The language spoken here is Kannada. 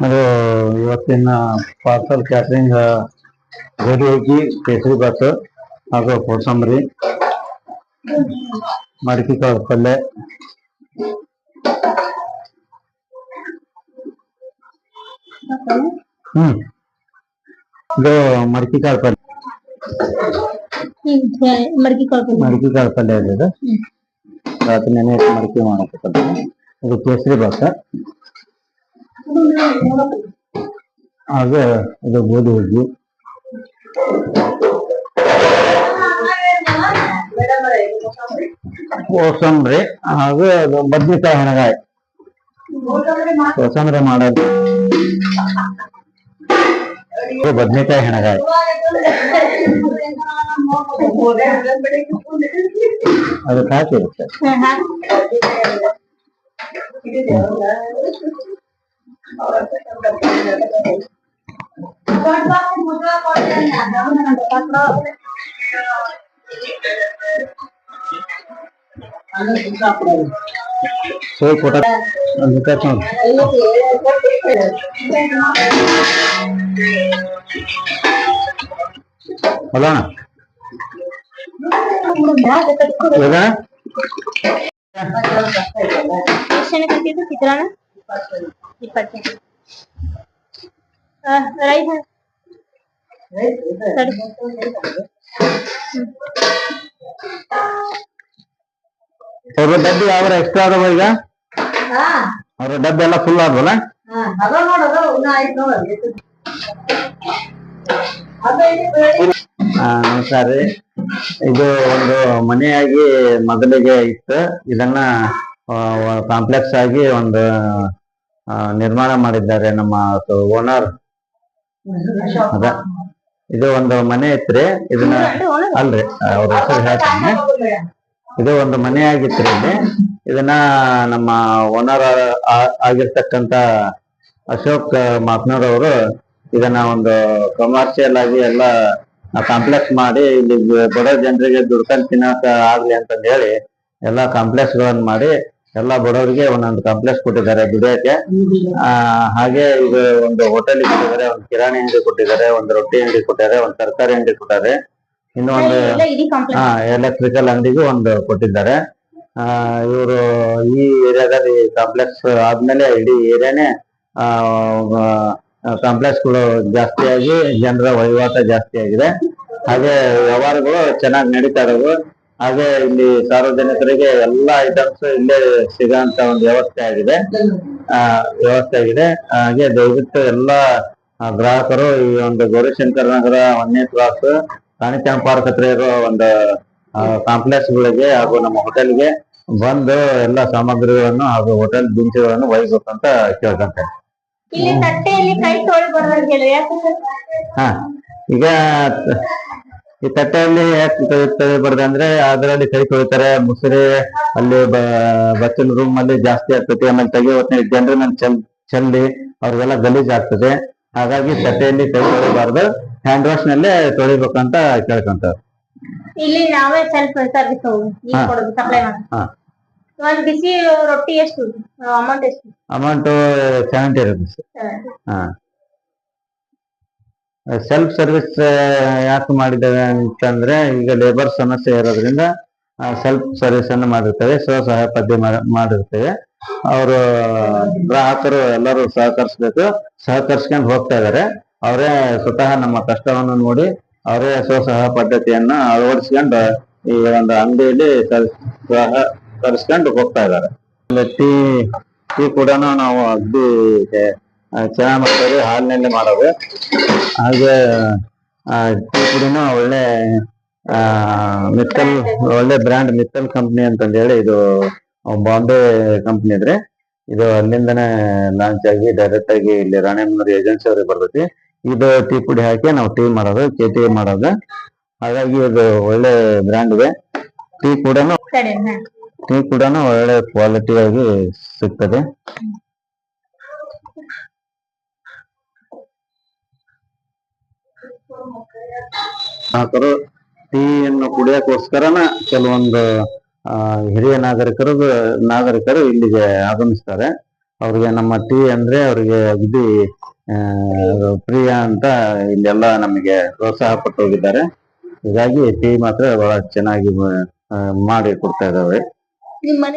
ಅದು ಇವತ್ತಿನ ಪಾರ್ಸಲ್ ಕ್ಯಾಟ್ರಿಂಗ್ ಗೋಧಿ ಹುಗ್ಗಿ, ಕೇಸರಿ ಬಾತ್ ಹಾಗೂ ಕೋಸಂಬರಿ, ಮಡಕಿ ಕಾಳು ಪಲ್ಯ, ಇದು ಮಡಕಿ ಕಾಳು ಪಲ್ಯ, ಮಡಕಿ ಕಾಳು ಪಲ್ಯ ಇದೆ. ರಾತ್ರಿ ನೆನೆ ಮಡಕಿ ಮಾಡಬೇಕಂತ. ಇದು ಕೇಸರಿ ಬಾತ್, ಹಾಗೆ ಇದು ಗೋಧಿ ಹುಗ್ಗಿ, ಕೋಸಂಬರಿ, ಹಾಗೂ ಅದು ಬದ್ನಿಕಾಯಿ ಹೆಣಗಾಯಿ. ಕೋಸಂಬರಿ ಮಾಡೋದು ಬದ್ನಿಕಾಯಿ ಹೆಣಗಾಯಿ. ಅದು ಹಾಕಿರುತ್ತೆ. ಸೋಯ್ ಕೊಟ್ಟ ಅಲ್ಲ ಚಿತ್ರಾನ್ನ 20 ಅವ್ರ ಡಬ್ಬಿ ಯಾವ ಎಕ್ಸ್ಟ್ರಾ ಅದಾವ ಈಗ? ಅವ್ರ ಡಬ್ಬಿ ಎಲ್ಲ ಫುಲ್ ಆದ್ವಲ್ಲ? ನಮಸ್ಕಾರ ರೀ. ಇದು ಒಂದು ಮನೆಯಾಗಿ ಮೊದಲಿಗೆ ಇತ್ತು. ಇದನ್ನ ಕಾಂಪ್ಲೆಕ್ಸ್ ಆಗಿ ಒಂದು ನಿರ್ಮಾಣ ಮಾಡಿದ್ದಾರೆ ನಮ್ಮ ಓನರ್. ಅದ ಇದು ಒಂದು ಮನೆ ಇತ್ರಿ. ಇದನ್ನ ಅಲ್ರಿ ಅವ್ರ ಹೆಸರು ಹೇಳ್ತೀನಿ. ಇದು ಒಂದು ಮನೆ ಆಗಿತ್ರಿ. ಇಲ್ಲಿ ಇದನ್ನ ನಮ್ಮ ಓನರ್ ಆಗಿರ್ತಕ್ಕಂತ ಅಶೋಕ್ ಮಾತ್ನೂರ್ ಅವರು ಇದನ್ನ ಒಂದು ಕಮರ್ಷಿಯಲ್ ಆಗಿ ಎಲ್ಲ ಕಾಂಪ್ಲೆಕ್ಸ್ ಮಾಡಿ ಇಲ್ಲಿ ಬಡ ಜನರಿಗೆ ದುಡ್ಕೊಂಡು ತಿನ್ನಕ ಆಗ್ಲಿ ಅಂತಂದ ಹೇಳಿ ಎಲ್ಲಾ ಕಾಂಪ್ಲೆಕ್ಸ್ ಗಳನ್ನ ಮಾಡಿ ಎಲ್ಲಾ ಬಡವರಿಗೆ ಒಂದೊಂದು ಕಾಂಪ್ಲೆಕ್ಸ್ ಕೊಟ್ಟಿದ್ದಾರೆ ದುಡಿಯಕ್ಕೆ. ಹಾಗೆ ಇದು ಒಂದು ಹೋಟೆಲ್ ಕೊಟ್ಟಿದ್ದಾರೆ, ಒಂದು ಕಿರಾಣಿ ಅಂಗಡಿ ಕೊಟ್ಟಿದ್ದಾರೆ, ಒಂದು ರೊಟ್ಟಿ ಅಂಗಡಿ ಕೊಟ್ಟಿದ್ದಾರೆ, ಒಂದು ತರಕಾರಿ ಅಂಗಡಿ ಕೊಟ್ಟಿದ್ದಾರೆ, ಇನ್ನು ಒಂದು ಎಲೆಕ್ಟ್ರಿಕಲ್ ಅಂಗಡಿಗೂ ಒಂದು ಕೊಟ್ಟಿದ್ದಾರೆ. ಇವರು ಈ ಏರಿಯಾದಲ್ಲಿ ಕಾಂಪ್ಲೆಕ್ಸ್ ಆದ್ಮೇಲೆ ಇಡೀ ಏರಿಯಾನೇ ಕಾಂಪ್ಲೆಕ್ಸ್ಗಳು ಜಾಸ್ತಿಯಾಗಿ ಜನರ ವಹಿವಾಟ ಜಾಸ್ತಿ ಆಗಿದೆ. ಹಾಗೆ ವ್ಯವಹಾರಗಳು ಚೆನ್ನಾಗಿ ನಡೀತಾ ಇರೋದು. ಹಾಗೆ ಇಲ್ಲಿ ಸಾರ್ವಜನಿಕರಿಗೆ ಎಲ್ಲಾ ಐಟಮ್ಸ್ ಇಲ್ಲೇ ಸಿಗೋಂತ ಒಂದು ವ್ಯವಸ್ಥೆ ಆಗಿದೆ. ಹಾಗೆ ದಯವಿಟ್ಟು ಎಲ್ಲಾ ಗ್ರಾಹಕರು ಈ ಒಂದು ಗೌರಿಶಂಕರ ನಗರ 1ನೇ ಕ್ರಾಸ್ ಕಾಣಿಚಾಂ ಪಾರ್ಕ್ ಹತ್ರ ಇರೋ ಒಂದು ಕಾಂಪ್ಲೆಕ್ಸ್ ಗಳಿಗೆ ಹಾಗೂ ನಮ್ಮ ಹೋಟೆಲ್ಗೆ ಬಂದು ಎಲ್ಲ ಸಾಮಗ್ರಿಗಳನ್ನು ಹಾಗೂ ಹೋಟೆಲ್ ದಿನಸಿಗಳನ್ನು ಒಯ್ಬೇಕಂತ ಕೇಳ್ಕೊಂತೇನೆ. ಹಾ, ಈಗ ಈ ತಟ್ಟೆಯಲ್ಲಿ ಯಾಕೆ ತೊಳಿಬಾರ್ದು ಅಂದ್ರೆ ಅದರಲ್ಲಿ ಕೈ ತೊಳಿತಾರೆ. ಮುಸುರಿ ಅಲ್ಲಿ ಬಚ್ಚಲ ರೂಮ್ ಅಲ್ಲಿ ಜಾಸ್ತಿ ಆಗ್ತದೆ. ಆಮೇಲೆ ತೆಗಿಯೋ ಹೊತ್ತಿನಲ್ಲಿ ಜನರ ಮೇಲೆ ಚೆಲ್ಲಿ ಅವ್ರಿಗೆಲ್ಲ ಗಲೀಜ್ ಆಗ್ತದೆ. ಹಾಗಾಗಿ ತಟ್ಟೆಯಲ್ಲಿ ಕೈ ತೊಳಿಬಾರ್ದು, ಹ್ಯಾಂಡ್ ವಾಶ್ ನಲ್ಲೇ ತೊಳಿಬೇಕಂತ ಕೇಳ್ಕೊಂತಾರೆ. ಇಲ್ಲಿ ನಾವೇ ಸೆಲ್ಫ್ ಸರ್ವಿಸ್ ಸಪ್ಲೈ ಮಾಡ್ತೀವಿ. ಒಂದು ಬಿಸಿ ರೊಟ್ಟಿ ಎಷ್ಟು ಅಮೌಂಟ್? ಎಷ್ಟು ಅಮೌಂಟ್? 70 rupees. ಹಾ, ಸೆಲ್ಫ್ ಸರ್ವಿಸ್ ಯಾಕೆ ಮಾಡಿದ್ದೇವೆ ಅಂತಂದ್ರೆ ಈಗ ಲೇಬರ್ ಸಮಸ್ಯೆ ಇರೋದ್ರಿಂದ ಸೆಲ್ಫ್ ಸರ್ವಿಸ್ ಅನ್ನು ಮಾಡಿರ್ತೇವೆ, ಸ್ವಸಹಾಯ ಪದ್ಧತಿ ಮಾಡಿರ್ತೇವೆ. ಅವರು ಗ್ರಾಹಕರು ಎಲ್ಲರೂ ಸಹಕರಿಸ್ಬೇಕು, ಸಹಕರಿಸ್ಕೊಂಡು ಹೋಗ್ತಾ ಇದಾರೆ. ಅವರೇ ಸ್ವತಃ ನಮ್ಮ ಕಷ್ಟವನ್ನು ನೋಡಿ ಅವರೇ ಸ್ವಸಹಾಯ ಪದ್ಧತಿಯನ್ನ ಅಳವಡಿಸ್ಕೊಂಡು ಈ ಒಂದು ಅಂಗಡಿಯಲ್ಲಿ ಸಹಕರಿಸ್ಕೊಂಡು ಹೋಗ್ತಾ ಇದ್ದಾರೆ. ಟೀ ಕೂಡ ನಾವು ಅಗ್ದಿ ಚೆನ್ನಾಗಿ ಮಾಡ್ತೇವೆ, ಹಾಲಿನಲ್ಲಿ ಮಾಡೋದು. ಹಾಗೆ ಟೀ ಪುಡಿನೂ ಒಳ್ಳೆ ಮಿತ್ತಲ್, ಒಳ್ಳೆ ಬ್ರ್ಯಾಂಡ್ ಮಿತ್ತಲ್ ಕಂಪ್ನಿ ಅಂತಂದ ಹೇಳಿ, ಇದು ಬಾಂಬೆ ಕಂಪ್ನಿ ಇದ್ರೆ ಇದು ಅಲ್ಲಿಂದನೇ ಲಾಂಚ್ ಆಗಿ ಡೈರೆಕ್ಟ್ ಆಗಿ ಇಲ್ಲಿ ರಾಣೆಬೆನ್ನೂರು ಏಜೆನ್ಸಿ ಅವ್ರಿಗೆ ಬರ್ತೈತಿ. ಇದು ಟೀ ಪುಡಿ ಹಾಕಿ ನಾವು ಟೀ ಮಾಡೋದು, ಟೀ ಮಾಡೋದು. ಹಾಗಾಗಿ ಇದು ಒಳ್ಳೆ ಬ್ರ್ಯಾಂಡ್ ಇದೆ. ಟೀ ಕೂಡ ಒಳ್ಳೆ ಕ್ವಾಲಿಟಿ ಆಗಿ ಸಿಗ್ತದೆ. ಗ್ರಾಹಕರು ಟೀಯನ್ನು ಕುಡಿಯೋಕ್ಕೋಸ್ಕರನ ಕೆಲವೊಂದು ಹಿರಿಯ ನಾಗರಿಕರು ಇಲ್ಲಿಗೆ ಆಗಮಿಸ್ತಾರೆ. ಅವ್ರಿಗೆ ನಮ್ಮ ಟೀ ಅಂದ್ರೆ ಅವ್ರಿಗೆ ಅಗದಿ ಪ್ರಿಯ ಅಂತ ಇಲ್ಲೆಲ್ಲ ನಮಗೆ ಪ್ರೋತ್ಸಾಹ ಕೊಟ್ಟು ಹೋಗಿದ್ದಾರೆ. ಹೀಗಾಗಿ ಟೀ ಮಾತ್ರ ಬಹಳ ಚೆನ್ನಾಗಿ ಮಾಡಿ ಕೊಡ್ತಾ ಇದ್ದಾವೆ.